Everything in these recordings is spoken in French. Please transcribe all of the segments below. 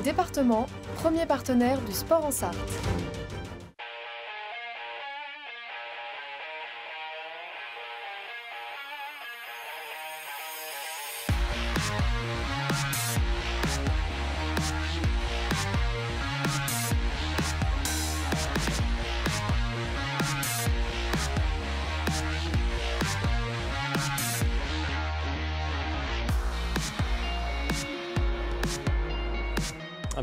Radio Département, premier partenaire du sport en Sarthe.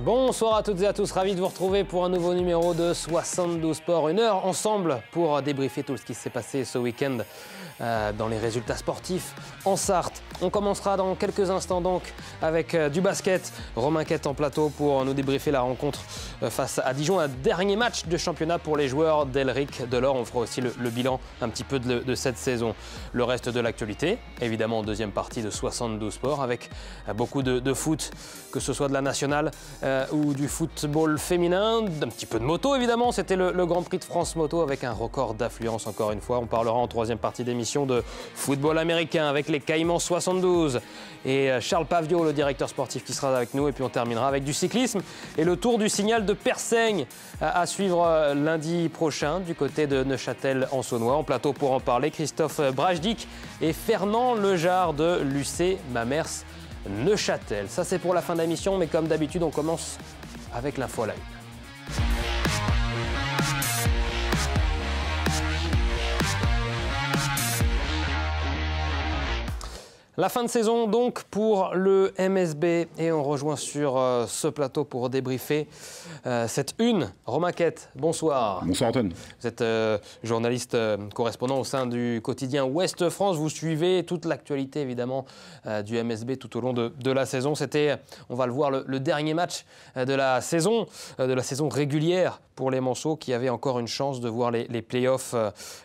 Bonsoir à toutes et à tous, ravi de vous retrouver pour un nouveau numéro de 72 Sports. Une heure ensemble pour débriefer tout ce qui s'est passé ce week-end dans les résultats sportifs en Sarthe. On commencera dans quelques instants donc avec du basket. Romain Quette en plateau pour nous débriefer la rencontre face à Dijon, un dernier match de championnat pour les joueurs d'Elric Delors. On fera aussi le bilan un petit peu de cette saison. Le reste de l'actualité, évidemment en deuxième partie de 72 Sports avec beaucoup de foot, que ce soit de la nationale ou du football féminin, un petit peu de moto évidemment. C'était le Grand Prix de France Moto avec un record d'affluence encore une fois. On parlera en troisième partie d'émission de football américain avec les Caïmans 72 et Charles Pavio, le directeur sportif qui sera avec nous. Et puis on terminera avec du cyclisme et le Tour du Signal de Persaigne à suivre lundi prochain du côté de Neufchâtel-en-Saônois. En plateau pour en parler, Christophe Brajdik et Fernand Lejar de l'UC Mamers Neuchâtel. Ça c'est pour la fin de l'émission, mais comme d'habitude on commence avec l'info à la une. La fin de saison donc pour le MSB et on rejoint sur ce plateau pour débriefer cette une. Romain Quette, bonsoir. Bonsoir Antoine. Vous êtes journaliste correspondant au sein du quotidien Ouest France. Vous suivez toute l'actualité évidemment du MSB tout au long de la saison. C'était, on va le voir, le dernier match de la saison régulière pour les Manceaux qui avaient encore une chance de voir les playoffs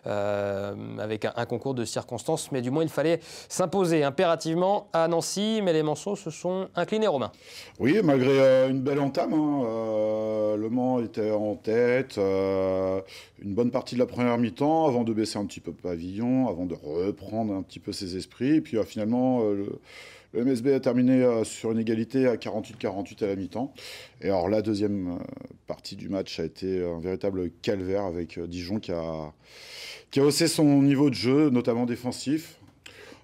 avec un concours de circonstances. Mais du moins il fallait s'imposer impérativement à Nancy, mais les Manceaux se sont inclinés, Romain. Oui, malgré une belle entame, Le Mans était en tête une bonne partie de la première mi-temps, avant de baisser un petit peu le pavillon, avant de reprendre un petit peu ses esprits. Et puis finalement, le MSB a terminé sur une égalité à 48-48 à la mi-temps. Et alors la deuxième partie du match a été un véritable calvaire avec Dijon qui a haussé son niveau de jeu, notamment défensif.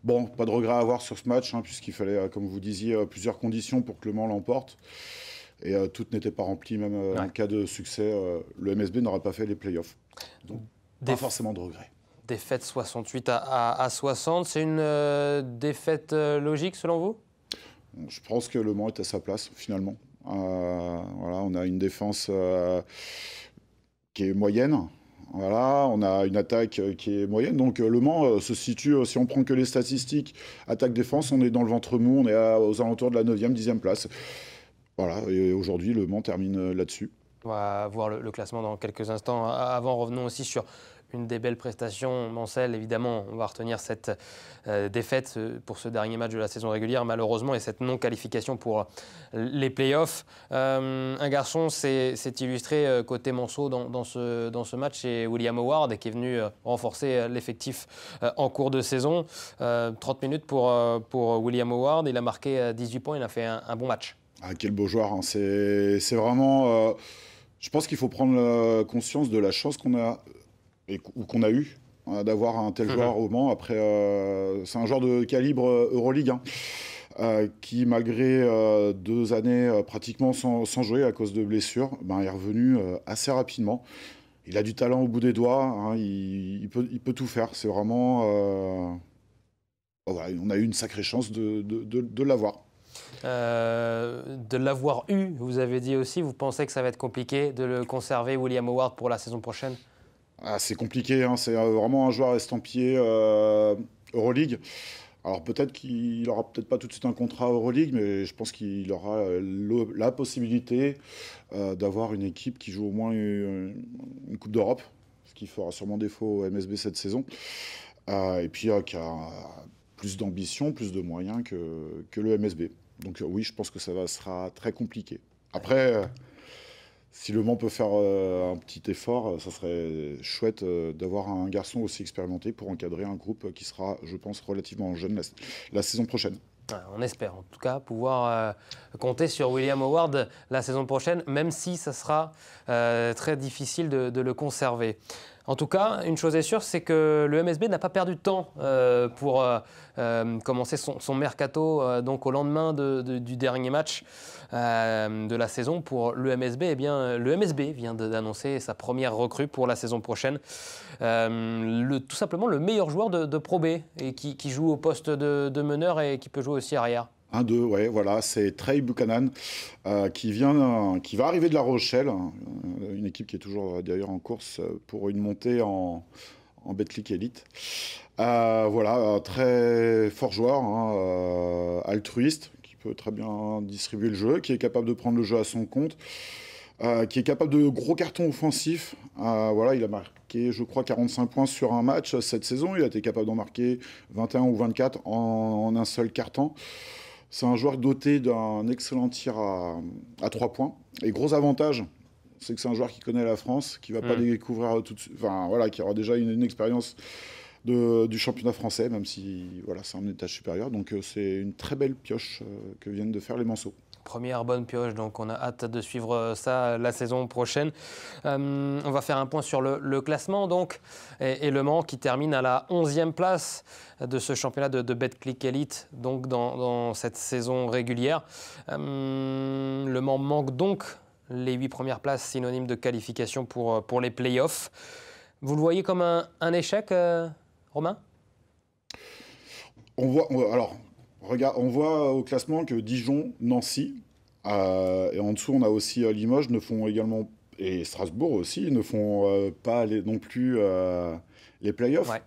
Bon, pas de regret à avoir sur ce match, puisqu'il fallait, comme vous disiez, plusieurs conditions pour que Le Mans l'emporte. Et toutes n'étaient pas remplies, même en cas de succès. Le MSB n'aurait pas fait les playoffs. Donc, pas forcément de regret. Défaite 68 à 60, c'est une défaite logique selon vous ? Je pense que Le Mans est à sa place, finalement. Voilà, on a une défense qui est moyenne. Voilà, on a une attaque qui est moyenne. Donc Le Mans se situe, si on prend que les statistiques attaque-défense, on est dans le ventre mou, on est aux alentours de la 9e, 10e place. Voilà, et aujourd'hui Le Mans termine là-dessus. On va voir le classement dans quelques instants. Avant, revenons aussi sur une des belles prestations. Mancel, évidemment, on va retenir cette défaite pour ce dernier match de la saison régulière, malheureusement, et cette non-qualification pour les playoffs. Un garçon s'est illustré côté Manceaux dans ce match, c'est William Howard, qui est venu renforcer l'effectif en cours de saison. 30 minutes pour William Howard, il a marqué 18 points, il a fait un bon match. Ah, quel beau joueur, hein. C'est vraiment... je pense qu'il faut prendre conscience de la chance qu'on a eu d'avoir un tel joueur au Mans. Après, c'est un joueur de calibre Euroleague, qui, malgré 2 années pratiquement sans jouer à cause de blessures, est revenu assez rapidement. Il a du talent au bout des doigts, il peut tout faire. C'est vraiment... voilà, on a eu une sacrée chance de l'avoir. De l'avoir eu, vous avez dit aussi, vous pensez que ça va être compliqué de le conserver, William Howard, pour la saison prochaine ? C'est compliqué, c'est vraiment un joueur estampillé Euroleague. Alors peut-être qu'il n'aura peut-être pas tout de suite un contrat Euroleague, mais je pense qu'il aura la possibilité d'avoir une équipe qui joue au moins une Coupe d'Europe, ce qui fera sûrement défaut au MSB cette saison. Et puis qui a plus d'ambition, plus de moyens que le MSB. Donc oui, je pense que ça sera très compliqué. Après, si Le Mans peut faire un petit effort, ça serait chouette d'avoir un garçon aussi expérimenté pour encadrer un groupe qui sera, je pense, relativement jeune la saison prochaine. Ouais, on espère en tout cas pouvoir compter sur William Howard la saison prochaine, même si ça sera très difficile de le conserver. En tout cas, une chose est sûre, c'est que le MSB n'a pas perdu de temps pour commencer son mercato donc au lendemain du dernier match de la saison pour le MSB. Eh bien, le MSB vient d'annoncer sa première recrue pour la saison prochaine. Tout simplement le meilleur joueur de Pro B et qui joue au poste de meneur et qui peut jouer aussi arrière. 1-2, ouais, voilà, c'est Trey Buchanan qui va arriver de La Rochelle, une équipe qui est toujours d'ailleurs en course pour une montée en Betclic Elite. Voilà, un très fort joueur, altruiste, qui peut très bien distribuer le jeu, qui est capable de prendre le jeu à son compte, qui est capable de gros cartons offensifs. Voilà, il a marqué, je crois, 45 points sur un match cette saison. Il a été capable d'en marquer 21 ou 24 en un seul carton. C'est un joueur doté d'un excellent tir à 3 points. Et gros avantage, c'est que c'est un joueur qui connaît la France, qui ne va pas découvrir tout de suite, enfin voilà, qui aura déjà une expérience du championnat français, même si voilà, c'est un étage supérieur. Donc c'est une très belle pioche que viennent de faire les Manceaux. Première bonne pioche, donc on a hâte de suivre ça la saison prochaine. On va faire un point sur le classement donc, et Le Mans qui termine à la 11e place de ce championnat de Betclic Elite donc dans cette saison régulière. Le Mans manque donc les 8 premières places, synonymes de qualification pour les playoffs. Vous le voyez comme un échec, Romain ? On voit au classement que Dijon, Nancy, et en dessous on a aussi Limoges, ne font également, et Strasbourg aussi, ne font pas non plus les playoffs. Ouais.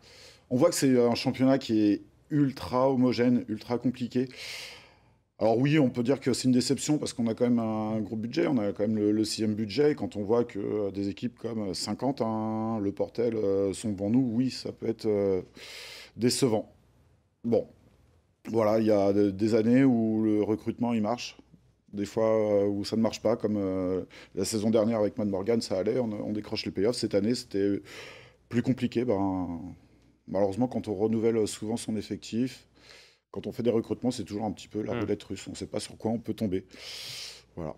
On voit que c'est un championnat qui est ultra homogène, ultra compliqué. Alors oui, on peut dire que c'est une déception parce qu'on a quand même un gros budget, on a quand même le 6e budget, et quand on voit que des équipes comme Saint-Quentin, Le Portel sont devant nous, oui, ça peut être décevant. Bon. Voilà, il y a des années où le recrutement il marche, des fois où ça ne marche pas, comme la saison dernière avec Matt Morgan, ça allait, on décroche les playoffs. Cette année, c'était plus compliqué. Malheureusement, quand on renouvelle souvent son effectif, quand on fait des recrutements, c'est toujours un petit peu la roulette russe. On ne sait pas sur quoi on peut tomber. Voilà.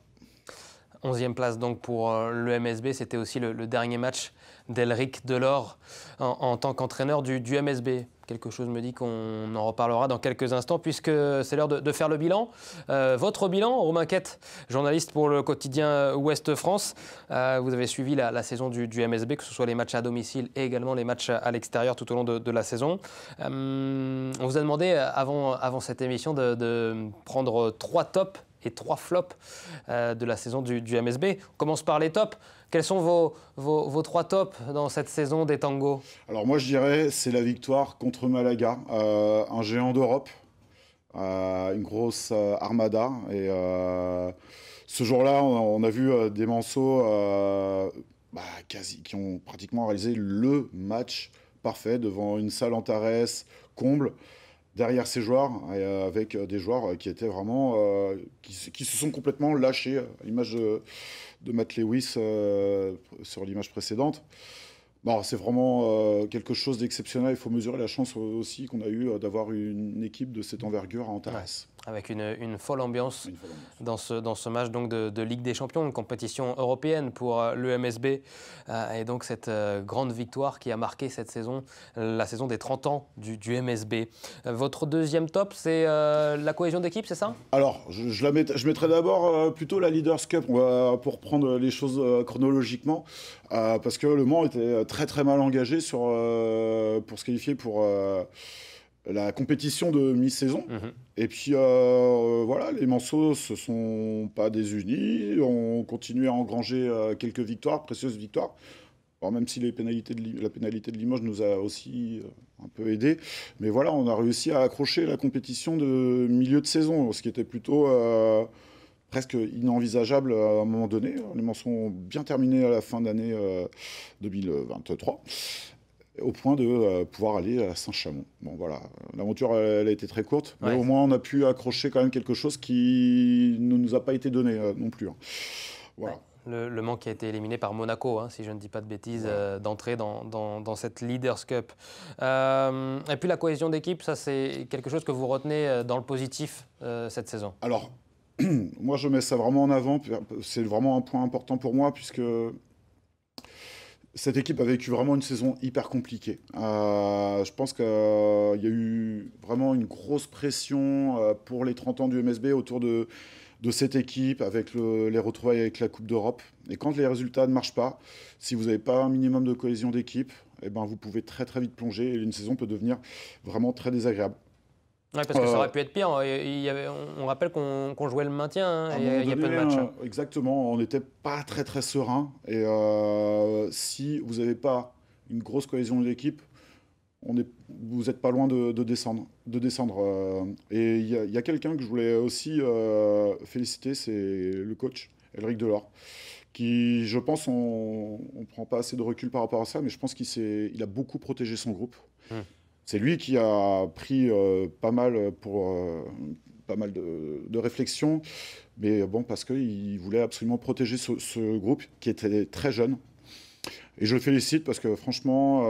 11e place donc pour le MSB, c'était aussi le dernier match d'Elric Delors en tant qu'entraîneur du MSB. Quelque chose me dit qu'on en reparlera dans quelques instants puisque c'est l'heure de faire le bilan. Votre bilan, Romain Quette, journaliste pour le quotidien Ouest France. Vous avez suivi la saison du MSB, que ce soit les matchs à domicile et également les matchs à l'extérieur tout au long de la saison. On vous a demandé avant cette émission de prendre 3 tops et 3 flops de la saison du MSB. On commence par les tops. Quels sont vos 3 tops dans cette saison des tangos ? Alors moi je dirais c'est la victoire contre Malaga, un géant d'Europe, une grosse armada. Et ce jour-là on a vu des Manceaux qui ont pratiquement réalisé le match parfait devant une salle Antares comble. Derrière ces joueurs, avec des joueurs qui étaient vraiment, qui se sont complètement lâchés, à l'image de Matt Lewis sur l'image précédente. Bon, c'est vraiment quelque chose d'exceptionnel. Il faut mesurer la chance aussi qu'on a eu d'avoir une équipe de cette envergure à Antares. Ouais. Avec une folle ambiance, dans ce match donc de Ligue des Champions, une compétition européenne pour le MSB. Et donc cette grande victoire qui a marqué cette saison, la saison des 30 ans du MSB. Votre deuxième top, c'est la cohésion d'équipe, c'est ça ? Alors, je mettrais d'abord plutôt la Leaders Cup, pour prendre les choses chronologiquement, parce que Le Mans était très très mal engagé pour se qualifier pour la compétition de mi-saison. Et puis voilà, les Manceaux se sont pas désunis, ont continué à engranger quelques victoires, précieuses victoires. Alors, même si la pénalité de Limoges nous a aussi un peu aidés. Mais voilà, on a réussi à accrocher la compétition de milieu de saison, ce qui était plutôt presque inenvisageable à un moment donné. Les Manceaux ont bien terminé à la fin d'année 2023. Au point de pouvoir aller à Saint-Chamond. Bon, voilà, l'aventure, elle a été très courte, mais au moins on a pu accrocher quand même quelque chose qui ne nous a pas été donné non plus. Voilà. Le Mans qui a été éliminé par Monaco, hein, si je ne dis pas de bêtises, d'entrée dans cette Leaders Cup. Et puis la cohésion d'équipe, ça c'est quelque chose que vous retenez dans le positif cette saison. Alors, moi je mets ça vraiment en avant, c'est vraiment un point important pour moi puisque cette équipe a vécu vraiment une saison hyper compliquée. Je pense qu'il y a eu vraiment une grosse pression pour les 30 ans du MSB autour de cette équipe, avec les retrouvailles avec la Coupe d'Europe. Et quand les résultats ne marchent pas, si vous n'avez pas un minimum de cohésion d'équipe, eh ben, vous pouvez très très vite plonger et une saison peut devenir vraiment très désagréable. Oui, parce que ça aurait pu être pire. On rappelle qu'on jouait le maintien, hein, il y a peu de matchs. Exactement, on n'était pas très très serein. Et si vous n'avez pas une grosse cohésion de l'équipe, vous n'êtes pas loin de descendre. Et il y a quelqu'un que je voulais aussi féliciter, c'est le coach, Elric Delors, qui, je pense, on ne prend pas assez de recul par rapport à ça, mais je pense qu'il a beaucoup protégé son groupe. C'est lui qui a pris pas mal de réflexions, mais bon, parce qu'il voulait absolument protéger ce groupe qui était très jeune. Et je le félicite parce que franchement,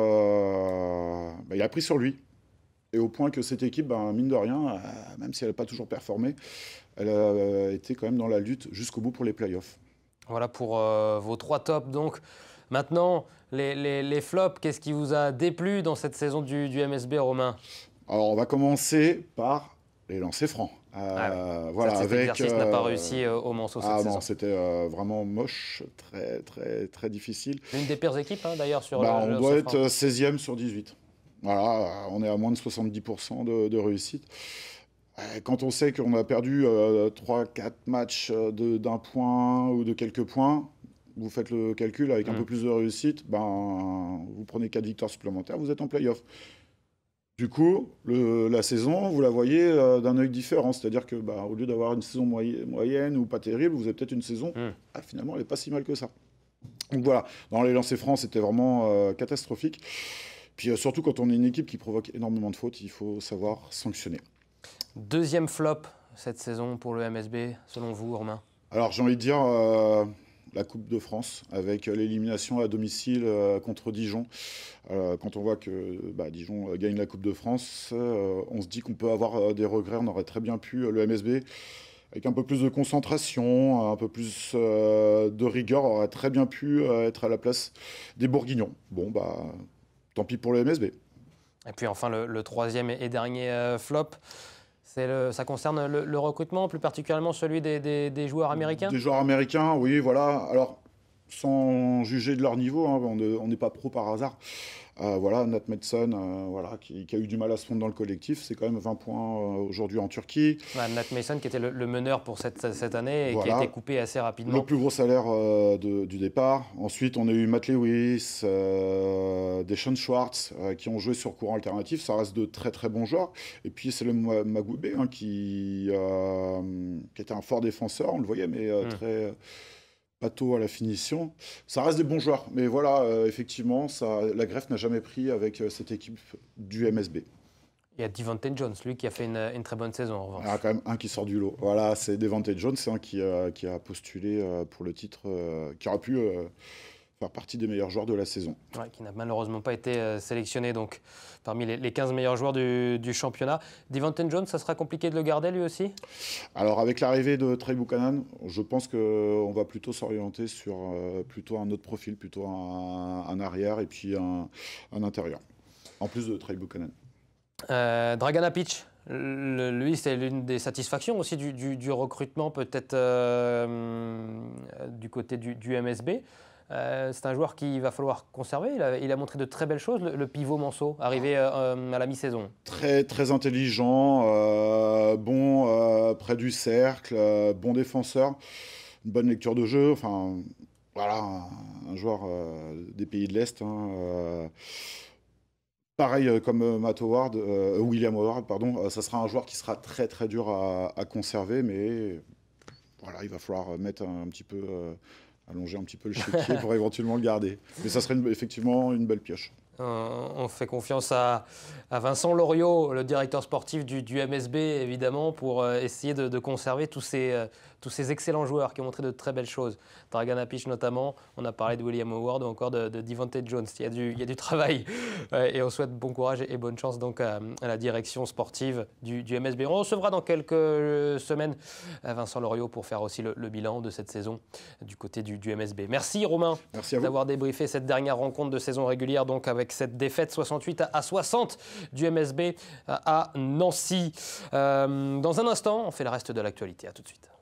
il a pris sur lui. Et au point que cette équipe, mine de rien, même si elle n'a pas toujours performé, elle a été quand même dans la lutte jusqu'au bout pour les playoffs. Voilà pour vos 3 tops. Donc maintenant, les flops, qu'est-ce qui vous a déplu dans cette saison du MSB, Romain? Alors on va commencer par les lancers francs. Voilà, cet exercice n'a pas réussi au Manceau cette saison. Non, c'était vraiment moche, très, très, très difficile. L'une des pires équipes, hein, d'ailleurs, sur le on doit être 16e sur 18. Voilà, on est à moins de 70% de réussite. Quand on sait qu'on a perdu 3-4 matchs d'un point ou de quelques points, vous faites le calcul avec un peu plus de réussite, vous prenez 4 victoires supplémentaires, vous êtes en play-off. Du coup, la saison, vous la voyez d'un œil différent. C'est-à-dire que, au lieu d'avoir une saison moyenne ou pas terrible, vous avez peut-être une saison, finalement, elle n'est pas si mal que ça. Donc voilà, dans les lancers francs, c'était vraiment catastrophique. Puis surtout, quand on est une équipe qui provoque énormément de fautes, il faut savoir sanctionner. Deuxième flop cette saison pour le MSB, selon vous, Romain? Alors, j'ai envie de dire la Coupe de France, avec l'élimination à domicile contre Dijon. Quand on voit que Dijon gagne la Coupe de France, on se dit qu'on peut avoir des regrets. On aurait très bien pu, le MSB, avec un peu plus de concentration, un peu plus de rigueur, aurait très bien pu être à la place des Bourguignons. Bon, tant pis pour le MSB. Et puis enfin, le troisième et dernier flop, ça concerne le recrutement, plus particulièrement celui des joueurs américains? Des joueurs américains, oui, voilà. Alors, sans juger de leur niveau, hein, on n'est pas pro par hasard. Nat Mason, qui a eu du mal à se fondre dans le collectif, c'est quand même 20 points aujourd'hui en Turquie. Nat Mason qui était le meneur pour cette année et qui a été coupé assez rapidement. Le plus gros salaire du départ. Ensuite, on a eu Matt Lewis, Deshaun Schwartz, qui ont joué sur courant alternatif. Ça reste de très très bons joueurs. Et puis c'est le Magoubé qui était un fort défenseur, on le voyait, mais très... Pato à la finition. Ça reste des bons joueurs, mais voilà, effectivement, la greffe n'a jamais pris avec cette équipe du MSB. Il y a Devante Jones, lui, qui a fait une très bonne saison, en revanche. Il y a quand même un qui sort du lot. Voilà, c'est Devante Jones qui a postulé pour le titre, qui aura pu faire partie des meilleurs joueurs de la saison. Ouais, qui n'a malheureusement pas été sélectionné donc, parmi les 15 meilleurs joueurs du championnat. Devante Jones, ça sera compliqué de le garder lui aussi? Alors avec l'arrivée de Trey Buchanan, je pense qu'on va plutôt s'orienter sur plutôt un autre profil, plutôt un arrière et puis un intérieur, en plus de Trey Buchanan. Dragana Pitch, lui, c'est l'une des satisfactions aussi du recrutement, peut-être du côté du MSB. C'est un joueur qu'il va falloir conserver. Il a montré de très belles choses, le pivot Manceau, arrivé à la mi-saison. Très, très intelligent, bon près du cercle, bon défenseur, une bonne lecture de jeu. Enfin, voilà, un joueur des pays de l'Est. Pareil comme William Howard, pardon, ça sera un joueur qui sera très très dur à conserver, mais voilà, il va falloir mettre un petit peu, allonger un petit peu le chéquier pour éventuellement le garder. Mais ça serait effectivement une belle pioche. On fait confiance à Vincent Loriot, le directeur sportif du MSB, évidemment, pour essayer de conserver tous ces tous ces excellents joueurs qui ont montré de très belles choses. Dragan Apic notamment, on a parlé de William Howard ou encore de Devontae Jones. Il y a du travail et on souhaite bon courage et bonne chance donc à la direction sportive du MSB. On recevra dans quelques semaines Vincent Loriot pour faire aussi le bilan de cette saison du côté du MSB. Merci Romain d'avoir débriefé cette dernière rencontre de saison régulière donc avec cette défaite 68-60 du MSB à Nancy. Dans un instant, on fait le reste de l'actualité. À tout de suite.